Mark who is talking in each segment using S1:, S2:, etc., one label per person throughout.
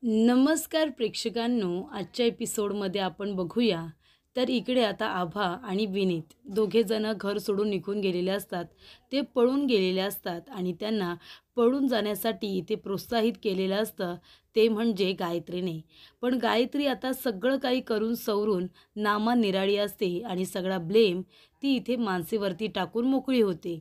S1: नमस्कार प्रेक्षकांनो, आजच्या एपिसोडमध्ये आपण बघूया तर इकडे आता आभा आणि विनीत दोघे जण घर सोडून निघून गेलेले असतात. ते पळून गेलेले असतात आणि त्यांना पळून जाण्यासाठी ते प्रोत्साहित केलेलं असतं, ते म्हणजे गायत्रीने. पण गायत्री आता सगळं काही करून सवरून नामानिराळी असते आणि सगळा ब्लेम ती इथे मानसीवरती टाकून मोकळी होते.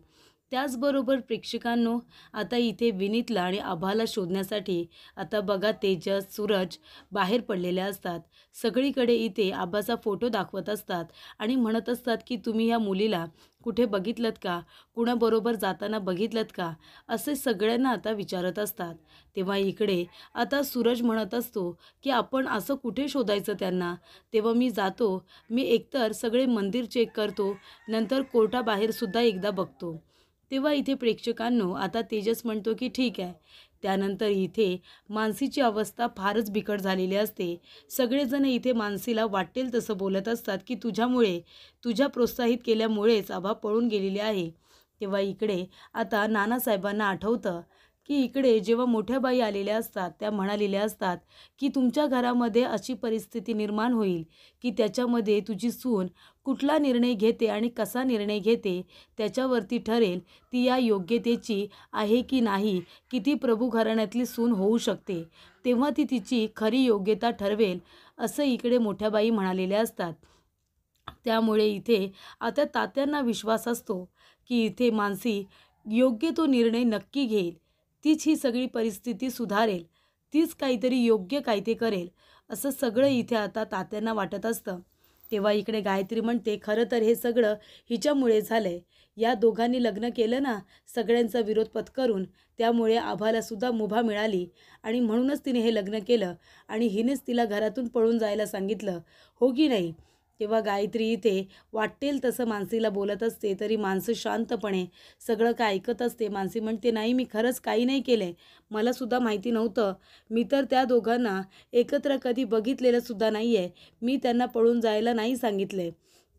S1: त्याचबरोबर प्रेक्षकांनो, आता इथे विनीतला आणि आभाला शोधण्यासाठी आता बघा तेजस, सूरज बाहेर पडलेले असतात. सगळीकडे इथे आबाचा फोटो दाखवत असतात आणि म्हणत असतात की तुम्ही ह्या मुलीला कुठे बघितलत का, कुणाबरोबर जाताना बघितलत का, असे सगळ्यांना आता विचारत असतात. तेव्हा इकडे आता सूरज म्हणत असतो की आपण असं कुठे शोधायचं त्यांना. तेव्हा मी जातो, मी एकतर सगळे मंदिर चेक करतो, नंतर कोर्टाबाहेरसुद्धा एकदा बघतो. तेव्हा इथे प्रेक्षकांनो आता तेजस म्हणतो की ठीक आहे. त्यानंतर इथे मानसीची अवस्था फारच बिकट झालेली असते. सगळेजण इथे मानसीला वाटेल तसं बोलत असतात की तुझ्यामुळे, तुझ्या प्रोत्साहित केल्यामुळेच आभा पळून गेलेली आहे. तेव्हा इकडे आता नानासाहेबांना आठवतं की इकडे जेव्हा मोठ्या बाई आलेल्या असतात त्या म्हणालेल्या असतात की तुमच्या घरामध्ये अशी परिस्थिती निर्माण होईल की त्याच्यामध्ये तुझी सून कुठला निर्णय घेते आणि कसा निर्णय घेते त्याच्यावरती ठरेल ती या योग्यतेची आहे की नाही, किती प्रभू घराण्यातली सून होऊ शकते, तेव्हा ती तिची खरी योग्यता ठरवेल, असं इकडे मोठ्या बाई म्हणालेल्या असतात. त्यामुळे इथे आता तात्यांना विश्वास असतो की इथे मानसी योग्य तो निर्णय नक्की घेईल. तीच ही सगळी परिस्थिती सुधारेल, तीच काहीतरी योग्य काय ते करेल, असं सगळं इथे आता तात्यांना वाटत असतं. तेव्हा इकडे गायत्री म्हणते खरं तर हे सगळं हिच्यामुळे झालंय. या दोघांनी लग्न केलं ना, सगळ्यांचा विरोध पत्करून, त्यामुळे आभालासुद्धा मुभा मिळाली आणि म्हणूनच तिने हे लग्न केलं आणि हिनेच तिला घरातून पळून जायला सांगितलं, हो की नाही. तेव्हा गायत्री इथे वाटेल तसं मानसीला बोलत असते, तरी मानसी शांतपणे सगळं काय ऐकत असते. मानसी म्हणते नाही, मी खरंच काही नाही केलं आहे, मलासुद्धा माहिती नव्हतं, मी तर त्या दोघांना एकत्र कधी बघितलेलं सुद्धा नाही आहे, मी त्यांना पळून जायला नाही सांगितले.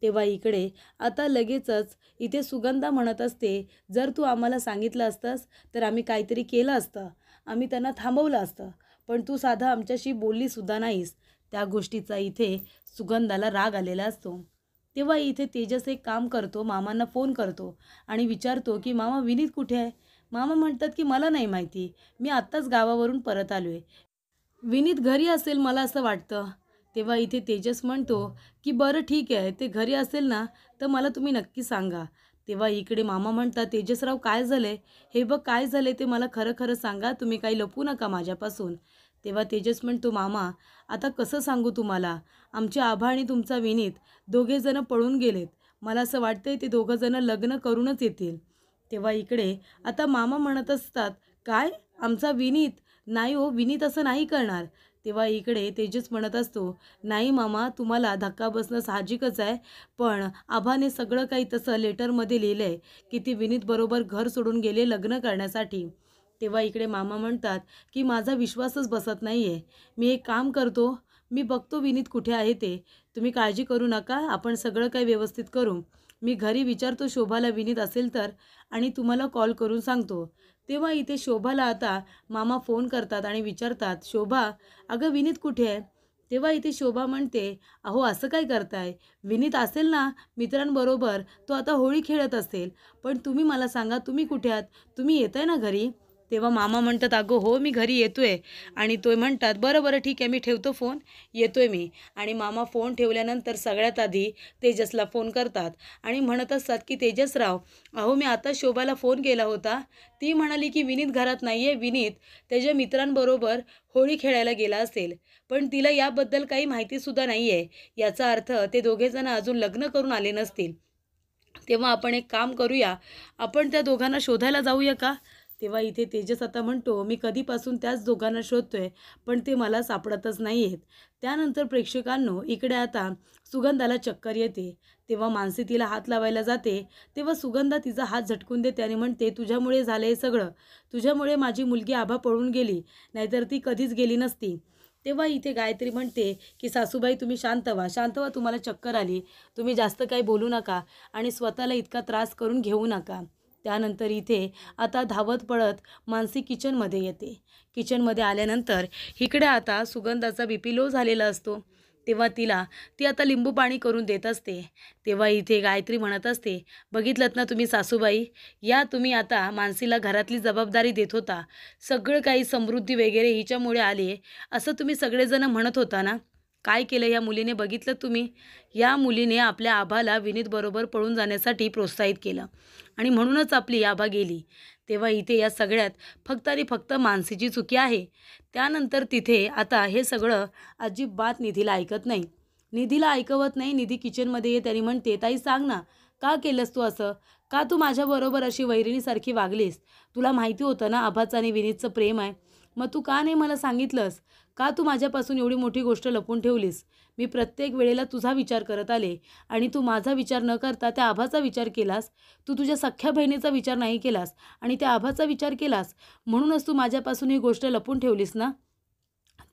S1: तेव्हा इकडे आता लगेचच इथे सुगंधा म्हणत असते, जर तू आम्हाला सांगितलं असतंस तर आम्ही काहीतरी केलं असतं, आम्ही त्यांना थांबवलं असतं, पण तू साधा आमच्याशी बोललीसुद्धा नाहीस. त्या गोष्टीचा इथे सुगंधाला राग आलेला असतो. तेव्हा इथे तेजस एक काम करतो, मामांना फोन करतो आणि विचारतो की मामा विनीत कुठे आहे. मामा म्हणतात की मला नाही माहिती, मी आत्ताच गावावरून परत आलो आहे, विनीत घरी असेल मला असं वाटतं. तेव्हा इथे तेजस म्हणतो की बरं ठीक आहे, ते घरी असेल ना तर मला तुम्ही नक्की सांगा. तेव्हा इकडे मामा म्हणतात तेजसराव काय झालं, हे बघ काय झालं ते मला खरं खरं सांगा, तुम्ही काही लपवू नका माझ्यापासून. तेव्हा तेजस म्हणतो मामा आता कसं सांगू तुम्हाला, आमचे आभा आणि तुमचा विनीत दोघेजणं पळून गेलेत, मला असं वाटतंय ते दोघंजणं लग्न करूनच येतील. तेव्हा इकडे आता मामा म्हणत असतात काय, आमचा विनीत, नाही हो विनीत असं नाही करणार. तेव्हा इकडे तेजस म्हणत असतो नाही मामा, तुम्हाला धक्का बसणं साहजिकच आहे, पण आभाने सगळं काही तसं लेटरमध्ये लिहिलं आहे की ती विनीतबरोबर घर सोडून गेले लग्न करण्यासाठी. तेव्हा इकडे मामा म्हणतात की माझा विश्वासच बसत नाही आहे, मी एक काम करतो, मी बघतो विनीत कुठे आहे ते, तुम्ही काळजी करू नका, आपण सगळं काही व्यवस्थित करू. मी घरी विचारतो शोभाला विनीत असेल तर आणि तुम्हाला कॉल करून सांगतो. तेव्हा इथे शोभाला आता मामा फोन करतात आणि विचारतात शोभा, अगं विनीत कुठे आहे. तेव्हा इथे शोभा म्हणते अहो असं काय करताय, विनीत असेल ना मित्रांबरोबर, तो आता होळी खेळत असेल, पण तुम्ही मला सांगा तुम्ही कुठे आहात, तुम्ही येताय ना घरी. तेव्हा मामा म्हणतात अगं हो मी घरी येतोय, आणि तो म्हणतात बरं बरं ठीक आहे मी ठेवतो फोन, येतोय मी. आणि मामा फोन ठेवल्यानंतर सगळ्यात आधी तेजसला फोन करतात आणि म्हणत असतात की तेजसराव, अहो मी आता शोभाला फोन केला होता, ती म्हणाली की विनीत घरात नाही आहे, विनीत त्याच्या मित्रांबरोबर होळी खेळायला गेला असेल, पण तिला याबद्दल काही माहितीसुद्धा नाही आहे, याचा अर्थ ते दोघेजणं अजून लग्न करून आले नसतील. तेव्हा आपण एक काम करूया, आपण त्या दोघांना शोधायला जाऊया का. तेव्हा इथे तेजस आता म्हणतो मी कधीपासून त्याच दोघांना शोधतोय, पण ते मला सापडतच नाही आहेत. त्यानंतर प्रेक्षकांनो इकडे आता सुगंधाला चक्कर येते. तेव्हा मानसी तिला हात लावायला जाते, तेव्हा सुगंधा तिचा हात झटकून देते आणि म्हणते तुझ्यामुळे झालं हे सगळं, तुझ्यामुळे माझी मुलगी आभा पळून गेली, नाहीतर ती कधीच गेली नसती. तेव्हा इथे गायत्री म्हणते की सासूबाई तुम्ही शांत व्हा, शांत व्हा, तुम्हाला चक्कर आली, तुम्ही जास्त काही बोलू नका आणि स्वतःला इतका त्रास करून घेऊ नका. त्यानंतर इथे आता धावत पळत मानसी किचनमध्ये येते. किचनमध्ये आल्यानंतर इकडे आता सुगंधाचा BP लो झालेला असतो. तेव्हा ती आता लिंबू पाणी करून देत असते. तेव्हा इथे गायत्री म्हणत असते, बघितलंत ना तुम्ही सासूबाई, या तुम्ही आता मानसीला घरातली जबाबदारी देत होता, सगळं काही समृद्धी वगैरे हिच्यामुळे आली असं तुम्ही सगळेजण म्हणत होता ना. काय केलं या मुलीने बघितलं तुम्ही? या मुलीने आपल्या आभाला विनीतबरोबर पळून जाण्यासाठी प्रोत्साहित केलं आणि म्हणूनच आपली आभा गेली. तेव्हा इथे या सगळ्यात फक्त आणि फक्त मानसीची चुकी आहे. त्यानंतर तिथे आता हे सगळं अजिबात निधीला ऐकत नाही. निधीला ऐकवत नाही. निधी किचनमध्ये येते आणि म्हणते, ताई सांग ना, का केलंस तू असं? का तू माझ्याबरोबर अशी वैरिणीसारखी वागलीस? तुला माहिती होतं ना आभाचं आणि विनीतचं प्रेम आहे, मग तू का नाही मला सांगितलंस? का तू माझ्यापासून एवढी मोठी गोष्ट लपवून ठेवलीस? मी प्रत्येक वेळेला तुझा विचार करत आले आणि तू माझा विचार न करता त्या आभाचा विचार केलास. तू तुझ्या सख्ख्या बहिणीचा विचार नाही केलास आणि त्या आभाचा विचार केलास. म्हणूनच तू माझ्यापासून ही गोष्ट लपवून ठेवलीस ना.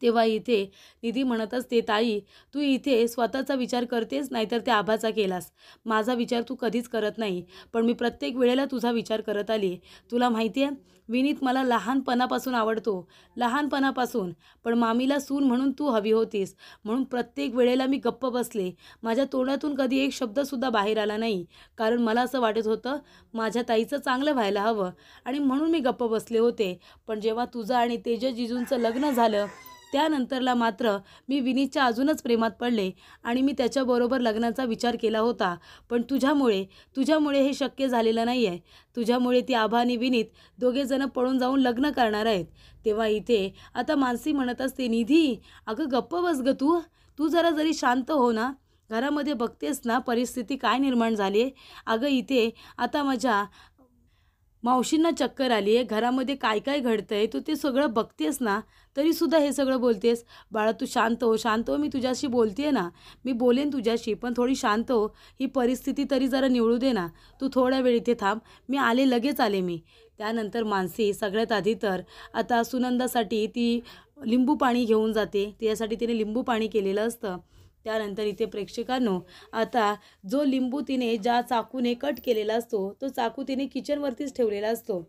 S1: तेव्हा इथे निधी म्हणत असते, ताई तू इथे स्वतःचा विचार करतेस नाहीतर त्या आभाचा केलास. माझा विचार तू कधीच करत नाही, पण मी प्रत्येक वेळेला तुझा विचार करत आली. तुला माहिती आहे विनीत मला लहानपणापासून आवडतो, लहानपणापासून. पण मामीला सून म्हणून तू हवी होतीस म्हणून प्रत्येक वेळेला मी गप्प बसले. माझ्या तोंडातून कधी एक शब्दसुद्धा बाहेर आला नाही, कारण मला असं वाटत होतं माझ्या ताईचं चांगलं व्हायला हवं आणि म्हणून मी गप्प बसले होते. पण जेव्हा तुझं आणि तेजस जिजूंचं लग्न झालं त्यानंतरला मात्र मी विनीतच्या अजूनच प्रेमात पडले आणि मी त्याच्याबरोबर लग्नाचा विचार केला होता. पण तुझ्यामुळे हे शक्य झालेलं नाही आहे. तुझ्यामुळे ती आभा आणि विनीत दोघेजणं पळून जाऊन लग्न करणार आहेत. तेव्हा इथे आता मानसी म्हणत असते, निधी अगं गप्प बस गं तू जरा जरी शांत हो ना. घरामध्ये बघतेस ना परिस्थिती काय निर्माण झाली आहे. अगं इथे आता माझ्या मावशींना चक्कर आली आहे. घरामध्ये काय काय घडतं आहे तू ते सगळं बघतेस ना, तरीसुद्धा हे सगळं बोलतेस. बाळा तू शांत हो, मी तुझ्याशी बोलते आहे ना, मी बोलेन तुझ्याशी, पण थोडी शांत हो. ही परिस्थिती तरी जरा निवळू दे ना. तू थोडा वेळ इथे थांब, मी आले, लगेच आले मी. त्यानंतर मानसी सगळ्यात आधी तर आता सुनंदासाठी ती लिंबू पाणी घेऊन जाते. त्यासाठी तिने लिंबू पाणी केलेलं असतं. त्यानंतर इथे प्रेक्षकांनो आता जो लिंबू तिने ज्या चाकूने कट केलेला असतो तो चाकू तिने किचनवरतीच ठेवलेला असतो.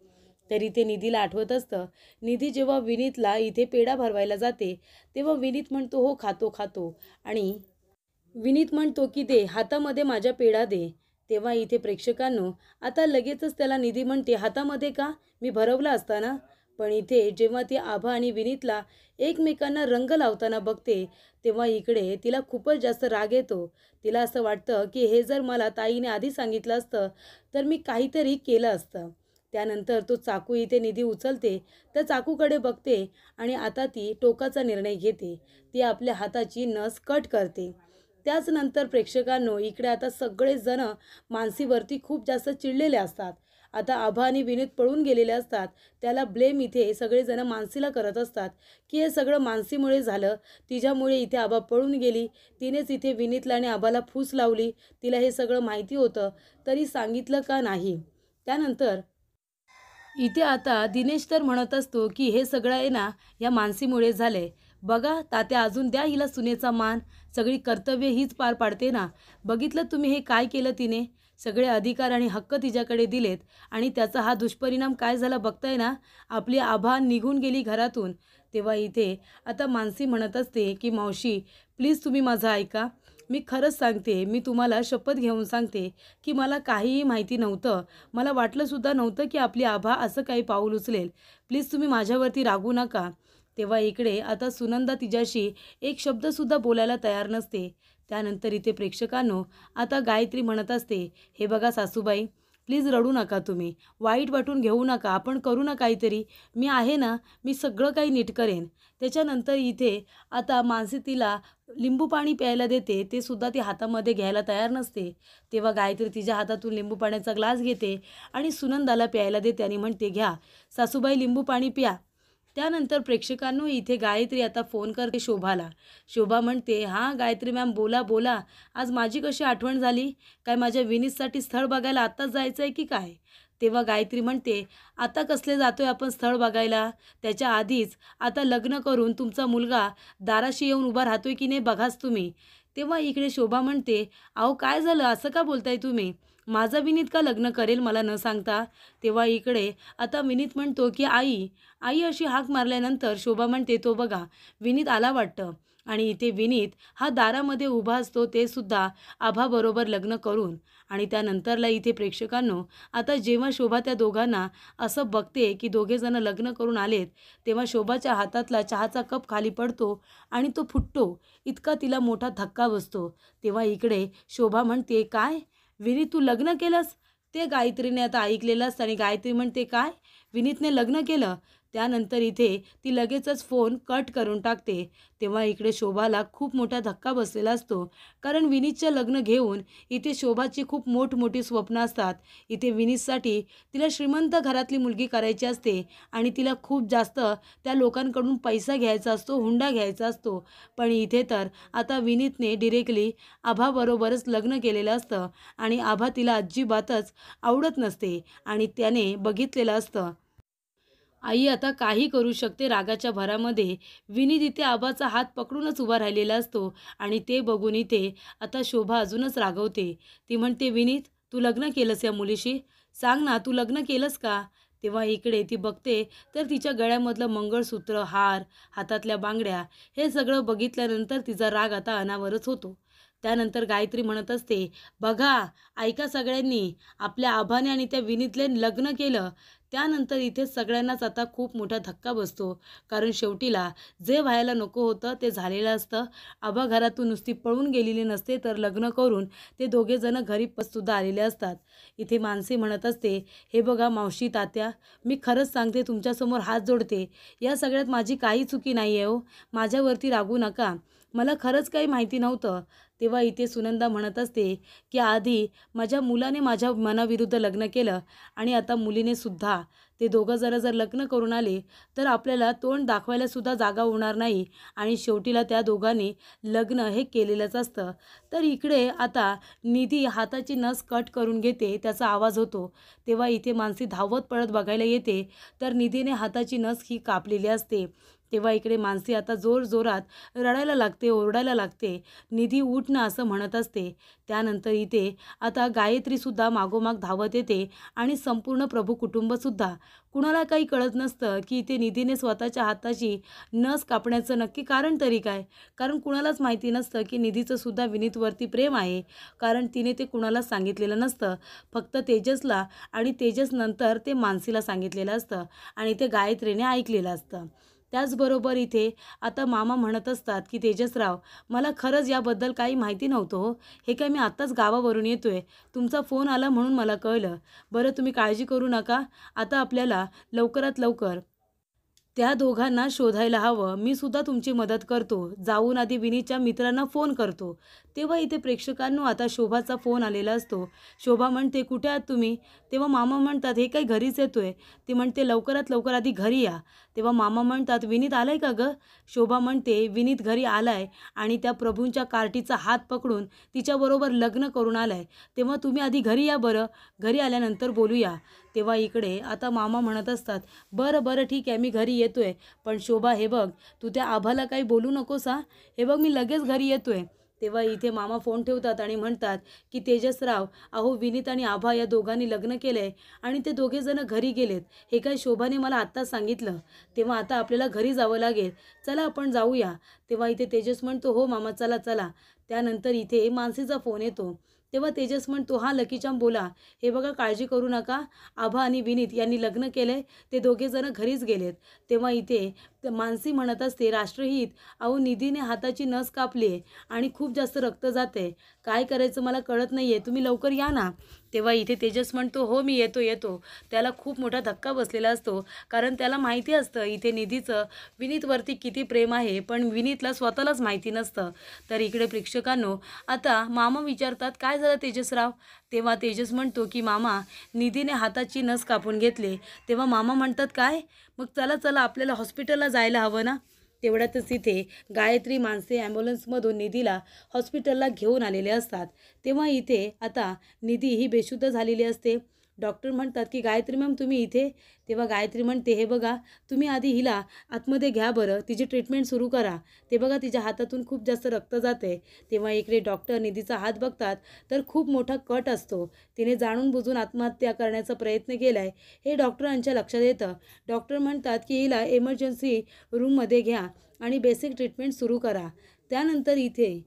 S1: तर इथे निधीला आठवत असतं. निधी जेव्हा विनीतला इथे पेढा भरवायला जाते तेव्हा विनीत म्हणतो, हो खातो आणि विनीत म्हणतो की दे हातामध्ये माझ्या पेढा दे. तेव्हा इथे प्रेक्षकांनो आता लगेचच त्याला निधी म्हणते, हातामध्ये का? मी भरवला असता ना. पण इथे जेव्हा ती आभा आणि विनीतला एकमेकांना रंग लावताना बघते तेव्हा इकडे तिला खूपच जास्त राग येतो. तिला असं वाटतं की हे जर मला ताईने आधी सांगितलं असतं तर मी काहीतरी केलं असतं. त्यानंतर तो चाकू इथे निधी उचलते, त्या चाकूकडे बघते आणि आता ती टोकाचा निर्णय घेते. ती आपल्या हाताची नस कट करते. त्याच नंतर प्रेक्षकांनो इकडे आता सगळेजण मानसीवरती खूप जास्त चिडलेले असतात. आता आभा आणि विनीत पळून गेलेले असतात. त्याला ब्लेम इथे सगळेजण मानसीला करत असतात की हे सगळं मानसीमुळे झालं. तिच्यामुळे इथे आभा पळून गेली. तिनेच इथे विनीतला आणि आभाला फूस लावली. तिला हे सगळं माहिती होतं तरी सांगितलं का नाही. त्यानंतर इथे आता दिनेश तर म्हणत असतो की हे सगळं आहे ना या मानसीमुळे झालंय. बघा तात्या अजून द्या हिला सुनेचा मान. सगळी कर्तव्य हीच पार पाडते ना. बघितलं तुम्ही हे काय केलं तिने. सगळे अधिकार आणि हक्क तिच्याकडे दिलेत आणि त्याचा हा दुष्परिणाम काय झाला बघताय ना. आपली आभा निघून गेली घरातून. तेव्हा इथे आता मानसी म्हणत असते की मावशी प्लीज तुम्ही माझं ऐका. मी खरंच सांगते, मी तुम्हाला शपथ घेऊन सांगते की मला काहीही माहिती नव्हतं. मला वाटलंसुद्धा नव्हतं की आपली आभा असं काही पाऊल उचलेल. प्लीज तुम्ही माझ्यावरती रागू नका. तेव्हा इकडे आता सुनंदा तिच्याशी एक शब्दसुद्धा बोलायला तयार नसते. त्यानंतर इथे प्रेक्षकांनो आता गायत्री म्हणत असते, हे बघा सासूबाई प्लीज रडू नका तुम्ही. वाईट वाटून घेऊ नका. आपण करू ना काहीतरी. मी आहे ना. मी सगळं काही नीट करेन. त्याच्यानंतर इथे आता मानसी तिला लिंबू पाणी प्यायला देते. ते सुद्धा ती हातामध्ये घ्यायला तयार नसते. तेव्हा गायत्री तिच्या हातातून लिंबू पाण्याचा ग्लास घेते आणि सुनंदाला प्यायला देते आणि म्हणते, घ्या सासूबाई लिंबू पाणी प्या. त्यानंतर प्रेक्षकांनो इथे गायत्री आता फोन करते शोभाला. शोभा म्हणते, हां गायत्री मॅम बोला. आज माझी कशी आठवण झाली? काय माझ्या विनीतसाठी स्थळ बघायला आत्ताच जायचं आहे की काय? तेव्हा गायत्री म्हणते, आता कसले जातोय आपण स्थळ बघायला? त्याच्या आधीच आता लग्न करून तुमचा मुलगा दाराशी येऊन उभा राहतोय की नाही बघाच तुम्ही. तेव्हा इकडे शोभा म्हणते, अहो काय झालं असं का बोलताय तुम्ही? माझा विनीत का लग्न करेल मला न सांगता? तेव्हा इकडे आता विनीत म्हणतो की आई आई अशी हाक मारल्यानंतर शोभा म्हणते तो बघा विनीत आला वाटतं. आणि इथे विनीत हा दारामध्ये उभा असतो ते सुद्धा आभाबरोबर लग्न करून. आणि त्यानंतरला इथे प्रेक्षकांनो आता जेव्हा शोभा त्या दोघांना असं बघते की दोघेजणं लग्न करून आलेत, तेव्हा शोभाच्या हातातला चहाचा कप खाली पडतो आणि तो फुटतो. इतका तिला मोठा धक्का बसतो. तेव्हा इकडे शोभा म्हणते काय विनीत तू लग्न केलंस? ते गायत्रीने आता ऐकलेलं असतं आणि गायत्री म्हणते काय विनीतने लग्न केलं? त्यानंतर इथे ती लगेचच फोन कट करून टाकते. तेव्हा इकडे शोभाला खूप मोठा धक्का बसलेला असतो. कारण विनीतचं लग्न घेऊन इथे शोभाची खूप मोठमोठी स्वप्न असतात. इथे विनीतसाठी तिला श्रीमंत घरातली मुलगी करायची असते आणि तिला खूप जास्त त्या लोकांकडून पैसा घ्यायचा असतो, हुंडा घ्यायचा असतो. पण इथे तर आता विनीतने डिरेक्टली आभाबरोबरच लग्न केलेलं असतं आणि आभा तिला अजिबातच आवडत नसते आणि त्याने बघितलेलं असतं. आई आता काही करू शकते रागाच्या भरामध्ये. विनीत इथे आबाचा हात पकडूनच उभा राहिलेला असतो आणि ते बघून इथे आता शोभा अजूनच रागवते. ती म्हणते विनीत तू लग्न केलंस या मुलीशी? सांग ना तू लग्न केलंस का? तेव्हा इकडे ती बघते तर तिच्या गळ्यामधलं मंगळसूत्र, हार, हातातल्या बांगड्या हे सगळं बघितल्यानंतर तिचा राग आता अनावरच होतो. त्यानंतर गायत्री म्हणत असते बघा ऐका सगळ्यांनी आपल्या आभाने आणि त्या विनीतले लग्न केलं. त्यानंतर इथे सगळ्यांनाच आता खूप मोठा धक्का बसतो. कारण शेवटीला जे व्हायला नको होतं ते झालेलं असतं. आभा घरातून नुसती पळून गेलेली नसते तर लग्न करून ते दोघेजणं घरी सुद्धा आलेले असतात. इथे मानसी म्हणत असते हे बघा मावशी तात्या मी खरंच सांगते तुमच्यासमोर हात जोडते. या सगळ्यात माझी काही चुकी नाही आहे हो. माझ्यावरती रागू नका. मला खरंच काही माहिती नव्हतं. तेव्हा इथे सुनंदा म्हणत असते की आधी माझ्या मुलाने माझ्या मनाविरुद्ध लग्न केलं आणि आता मुलीने सुद्धा. ते दोघं जर लग्न करून आले तर आपल्याला तोंड दाखवायला सुद्धा जागा होणार नाही आणि शेवटीला त्या दोघांनी लग्न हे केलेलंच असतं. तर इकडे आता निधी हाताची नस कट करून घेते त्याचा आवाज होतो. तेव्हा इथे मानसी धावत पळत बघायला येते तर निधीने हाताची नस ही कापलेली असते. तेव्हा इकडे मानसी आता जोरात रडायला लागते, ओरडायला लागते. निधी उठ ना असं म्हणत असते. त्यानंतर इथे आता गायत्रीसुद्धा मागोमाग धावत येते आणि संपूर्ण प्रभू कुटुंबसुद्धा. कुणाला काही कळत नसतं की इथे निधीने स्वतःच्या हाताची नस कापण्याचं नक्की कारण तरी काय? कारण कुणालाच माहिती नसतं की निधीचं सुद्धा विनीतवरती प्रेम आहे. कारण तिने ते कुणालाच सांगितलेलं नसतं. फक्त तेजसला आणि तेजसनंतर ते मानसीला सांगितलेलं असतं आणि ते गायत्रीने ऐकलेलं असतं. त्याचबरोबर इथे आता मामा म्हणत असतात की तेजसराव मला खरंच याबद्दल काही माहिती नव्हतं हो. हे काय मी आत्ताच गावावरून येतोय. तुमचा फोन आला म्हणून मला कळलं. बरं तुम्ही काळजी करू नका. आता आपल्याला लवकरात लवकर त्या दोघांना शोधायला हवं. मी सुद्धा तुमची मदत करतो. जाऊन आधी विनीतच्या मित्रांना फोन करतो. तेव्हा इथे प्रेक्षकांनो आता शोभाचा फोन आलेला असतो. शोभा म्हणते कुठे आहात तुम्ही? तेव्हा मामा म्हणतात हे काही घरीच येतोय. ती म्हणते लवकरात लवकर आधी घरी या. तेव्हा मामा म्हणतात विनीत आलाय का गं? शोभा म्हणते विनीत घरी आलाय आणि त्या प्रभूंच्या कार्टीचा हात पकडून तिच्याबरोबर लग्न करून आलाय. तेव्हा तुम्ही आधी घरी या बरं. घरी आल्यानंतर बोलूया. तेव्हा इकडे आता मामा म्हणत असतात बरं बरं ठीक आहे मी घरी येतोय. पण शोभा हे बघ तू त्या आभाला काही बोलू नकोस हा. हे बघ मी लगेच घरी येतोय. तेव्हा इथे मामा फोन ठेवतात आणि म्हणतात की तेजसराव अहो विनीत आणि आभा या दोघांनी लग्न केलंय आणि ते दोघेजणं घरी गेलेत. हे काय शोभाने मला आत्ताच सांगितलं. तेव्हा आता आपल्याला घरी जावं लागेल. चला आपण जाऊया. तेव्हा इथे तेजस म्हणतो हो मामा चला चला. त्यानंतर इथे मानसीचा फोन येतो. तेव्हा तेजस म्हणतो हां लकीचाम बोला. हे बघा काळजी करू नका. आभा आणि विनीत यांनी लग्न केलंय. ते दोघेजणं घरीच गेलेत. तेव्हा इथे मानसी म्हणत असते राष्ट्रहित अहो निधीने हाताची नस कापली आहे आणि खूप जास्त रक्त जाते. काय करायचं मला कळत नाही आहे. तुम्ही लवकर या ना. तेव्हा इथे तेजस म्हणतो हो मी येतो. त्याला खूप मोठा धक्का बसलेला असतो. कारण त्याला माहिती असतं इथे निधीचं विनीतवरती किती प्रेम आहे. पण विनीतला स्वतःलाच माहिती नसतं. तर इकडे प्रेक्षकांनो आता मामा विचारतात काय झालं तेजसराव? तेव्हा तेजस म्हणतो की मामा निधीने हाताची नस कापून घेतले. तेव्हा मामा म्हणतात काय? मग चला चला आपल्याला हॉस्पिटलला जायला हवं ना. तेवढ्यातच इथे गायत्री माणसे ॲम्ब्युलन्समधून निधीला हॉस्पिटलला घेऊन आलेले असतात. तेव्हा इथे आता निधी ही बेशुद्ध झालेली असते. डॉक्टर म्हणतात की गायत्री मॅम तुम्ही इथे. तेव्हा गायत्री म्हणते, हे बघा तुम्ही आधी हिला आतमध्ये घ्या बरं, तिची ट्रीटमेंट सुरू करा. ते बघा तिच्या हातातून खूप जास्त रक्त जाते. तेव्हा इकडे डॉक्टर निधीचा हात बघतात तर खूप मोठा कट असतो. तिने जाणून बुजून आत्महत्या करण्याचा प्रयत्न केला आहे हे डॉक्टरांच्या लक्षात येतं. डॉक्टर म्हणतात की हिला इमर्जन्सी रूममध्ये घ्या आणि बेसिक ट्रीटमेंट सुरू करा. त्यानंतर इथे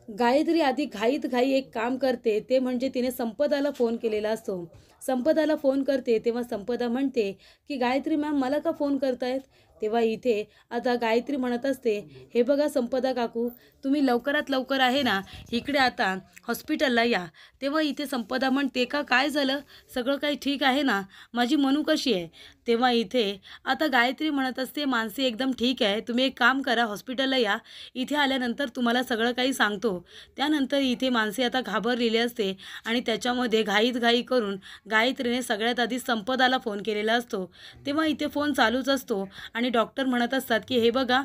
S1: गायत्री आधी घाईत घाई एक काम करते, ते म्हणजे तिने संपदाला फोन केलेला असतो. संपदाला फोन करते तेव्हा संपदा म्हणते की गायत्री मॅम मला का फोन करतायत. तेव्हा इथे आता गायत्री म्हणत असते, हे बघा संपदा काकू तुम्ही लवकरात लवकर आहे ना इकडे आता हॉस्पिटलला या. तेव्हा इथे संपदा म्हणते, का काय झालं, सगळं काही ठीक आहे ना, माझी मनू कशी आहे. तेव्हा इथे आता गायत्री म्हणत असते, मानसी एकदम ठीक आहे, तुम्ही एक काम करा हॉस्पिटलला या, इथे आल्यानंतर तुम्हाला सगळं काही सांगतो. त्यानंतर इथे मानसी आता घाबरलेली असते आणि त्याच्यामध्ये घाईत घाई करून गायत्रीने सगळ्यात आधी संपदाला फोन केलेला असतो. तेव्हा इथे फोन चालूच असतो आणि डॉक्टर म्हणत असतात की हे बघा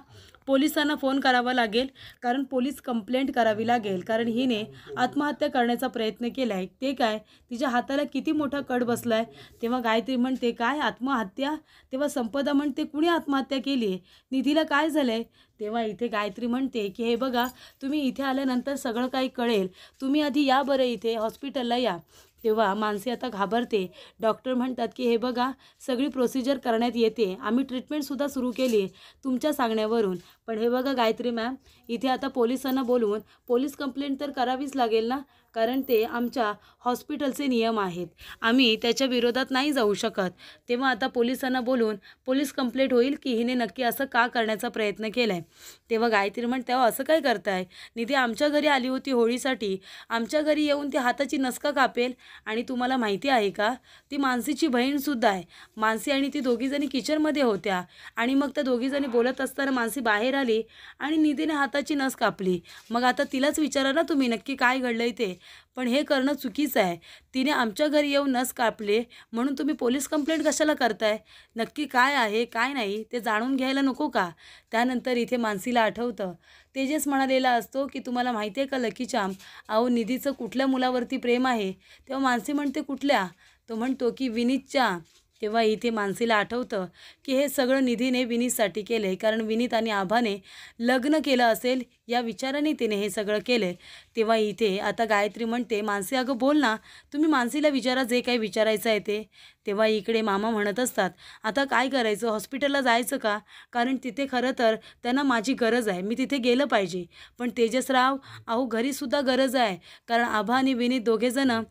S1: पोलिसांना फोन करावा लागेल, कारण पोलीस कंप्लेंट करावी लागेल, कारण हिने आत्महत्या करण्याचा प्रयत्न केला आहे. ते काय तिच्या हाताला किती मोठा कट बसला आहे. तेव्हा गायत्री म्हणते, काय आत्महत्या. तेव्हा संपदा म्हणते, कुणी आत्महत्या केली आहे, निधीला काय झालं आहे. तेव्हा इथे गायत्री म्हणते की हे बघा तुम्ही इथे आल्यानंतर सगळं काही कळेल, तुम्ही आधी या बरं इथे हॉस्पिटलला या. तेव्हा मानसी आता घाबरते. डॉक्टर म्हणतात की हे बघा सगळी प्रोसिजर करण्यात येते, आम्ही ट्रीटमेंटसुद्धा सुरू केली तुमच्या सांगण्यावरून. पण हे बघा गायत्री मॅम इथे आता पोलिसांना बोलवून पोलीस कंप्लेंट तर करावीच लागेल ना, कारण ते आमच्या हॉस्पिटलचे नियम आहेत, आम्ही त्याच्या विरोधात नाही जाऊ शकत. तेव्हा आता पोलिसांना बोलवून पोलीस कंप्लेंट होईल की हिने नक्की असं का करण्याचा प्रयत्न केला आहे. तेव्हा गायत्री म्हणते, तेव्हा असं काय करताय, निधी आमच्या घरी आली होती होळीसाठी, आमच्या घरी येऊन ती हाताची नसका कापेल. आणि तुम्हाला माहिती आहे का ती मानसीची बहीणसुद्धा आहे. मानसी आणि ती दोघीजणी किचनमध्ये होत्या आणि मग त्या दोघीजणी बोलत असताना मानसी बाहेर आली आणि निधीने हाताची नस कापली. मग आता तिलाच विचारा ना तुम्ही नक्की काय घडलं ते. पण हे करणं चुकीचं आहे. तिने आमच्या घरी येऊन नस कापले म्हणून तुम्ही पोलीस कंप्लेंट कशाला करताय. नक्की काय आहे काय नाही ते जाणून घ्यायला नको का. त्यानंतर इथे मानसीला आठवतं तेजस म्हणालेला असतो की तुम्हाला माहिती आहे का लकी चाम, अहो निधीचं कुठल्या मुलावरती प्रेम आहे. तेव्हा मानसी म्हणते कुठल्या. तो म्हणतो की विनीतच्या. तेव्हा इथे मानसीला आठवतं की हे सगळं निधीने विनीतसाठी केलं आहे, कारण विनीत आणि आभाने लग्न केलं असेल या विचाराने तिने हे सगळं केलं आहे. तेव्हा इथे आता गायत्री म्हणते, मानसी अगं बोल ना, तुम्ही मानसीला विचारा जे काही विचारायचं आहे ते. तेव्हा इकडे मामा म्हणत असतात, आता काय करायचं, हॉस्पिटलला जायचं का, कारण तिथे खरं तर त्यांना माझी गरज आहे, मी तिथे गेलं पाहिजे. पण तेजसराव अहो घरीसुद्धा गरज आहे, कारण आभा आणि विनीत दोघेजणं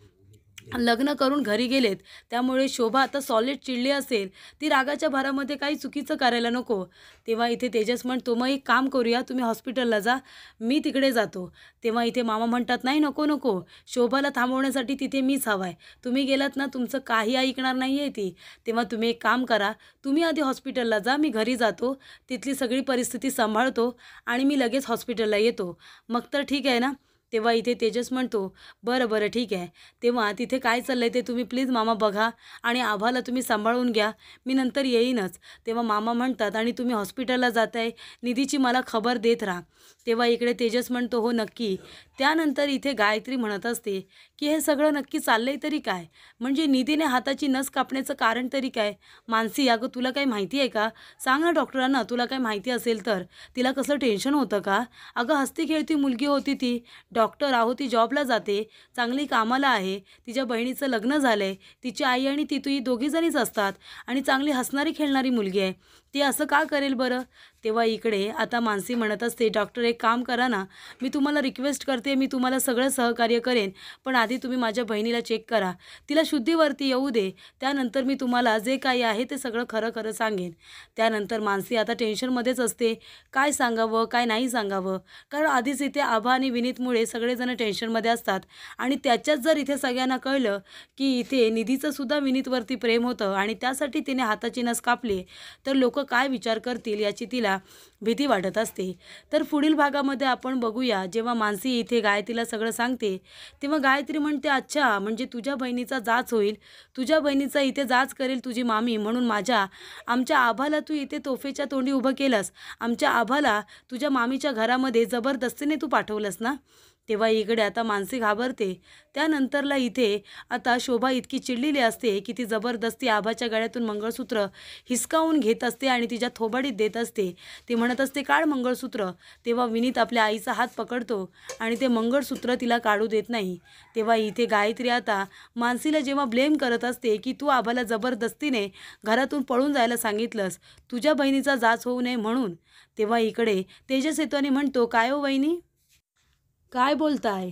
S1: लग्न करून घरी गेलेत, त्यामुळे शोभा आता सॉलिड चिडली असेल, ती रागाच्या भरामध्ये काही चुकीचं करायला नको. तेव्हा इथे तेजस म्हणतो, मग एक काम करूया, तुम्ही हॉस्पिटलला जा, मी तिकडे जातो. तेव्हा इथे मामा म्हणतात, नाही नको नको, शोभाला थांबवण्यासाठी तिथे मीच हवा आहे, तुम्ही गेलात ना तुमचं काही ऐकणार नाही आहे ती. तेव्हा तुम्ही एक काम करा, तुम्ही आधी हॉस्पिटलला जा, मी घरी जातो, तिथली सगळी परिस्थिती सांभाळतो आणि मी लगेच हॉस्पिटलला येतो, मग तर ठीक आहे ना. तेव्हा इथे तेजस म्हणतो, बरं बरं ठीक आहे. तेव्हा तिथे काय चाललं आहे ते तुम्ही प्लीज मामा बघा आणि आभाला तुम्ही सांभाळून घ्या, मी नंतर येईनच. तेव्हा मामा म्हणतात, आणि तुम्ही हॉस्पिटलला जात आहे, निधीची मला खबर देत राहा. तेव्हा इकडे तेजस म्हणतो, हो नक्की. त्यानंतर इथे गायत्री म्हणत असते की हे सगळं नक्की चाललंय तरी काय, म्हणजे निधीने हाताची नस कापण्याचं कारण तरी काय. मानसी अगं तुला काही माहिती आहे का, सांग ना डॉक्टरांना, तुला काही माहिती असेल तर. तिला कसं टेन्शन होतं का, अगं हसती खेळती मुलगी होती ती, डॉक्टर आहो, ती जॉबला जाते, चांगली कामाला आहे, तिच्या बहिणीचं लग्न झालं आहे, तिची आई आणि ती दोघीजणीच असतात आणि चांगली हसणारी खेळणारी मुलगी आहे, ती असं का करेल बरं. तेव्हा इकडे आता मानसी म्हणत असते, डॉक्टर एक काम करा ना, मी तुम्हाला रिक्वेस्ट करते, मी तुम्हाला सगळं सहकार्य करेन, पण आधी तुम्ही माझ्या बहिणीला चेक करा, तिला शुद्धीवरती येऊ दे, त्यानंतर मी तुम्हाला जे काही आहे ते सगळं खरं खरं सांगेन. त्यानंतर मानसी आता टेन्शनमध्येच असते, काय सांगावं काय नाही सांगावं, कारण आधीच इथे आभा आणि विनीतमुळे सगळेजण टेन्शनमध्ये असतात आणि त्याच्यात जर इथे सगळ्यांना कळलं की इथे निधीचं सुद्धा विनीतवरती प्रेम होतं आणि त्यासाठी तिने हाताची नस कापली, तर लोक काय विचार करतील याची तिला भीती वाटत असते. तर पुढील भागामध्ये आपण बघूया, जेव्हा मानसी इथे गायत्रीला सगळं सांगते तेव्हा गायत्री म्हणते, अच्छा म्हणजे तुझ्या बहिणीचा जाच होईल, तुझ्या बहिणीचा इथे जाच करेल तुझी मामी, म्हणून आमच्या आभाला तू इथे तोफेच्या तोंडी उभं केलंस, आमच्या आभाला तुझ्या मामीच्या घरामध्ये जबरदस्तीने तू पाठवलंस ना. तेव्हा इकडे आता मानसी घाबरते. त्यानंतरला इथे आता शोभा इतकी चिडलेली असते की ती जबरदस्ती आभाच्या गळ्यातून मंगळसूत्र हिसकावून घेत असते आणि तिच्या थोबाडीत देत असते. ती म्हणत असते, काढ मंगळसूत्र. तेव्हा विनीत आपल्या आईचा हात पकडतो आणि ते मंगळसूत्र तिला काढू देत नाही. तेव्हा इथे गायत्री आता मानसीला जेव्हा ब्लेम करत असते की तू आभाला जबरदस्तीने घरातून पळून जायला सांगितलंस, तुझ्या बहिणीचा जाच होऊ नये म्हणून. तेव्हा इकडे तेजस येतो आणि म्हणतो, काय हो वहिनी, काय बोलताय?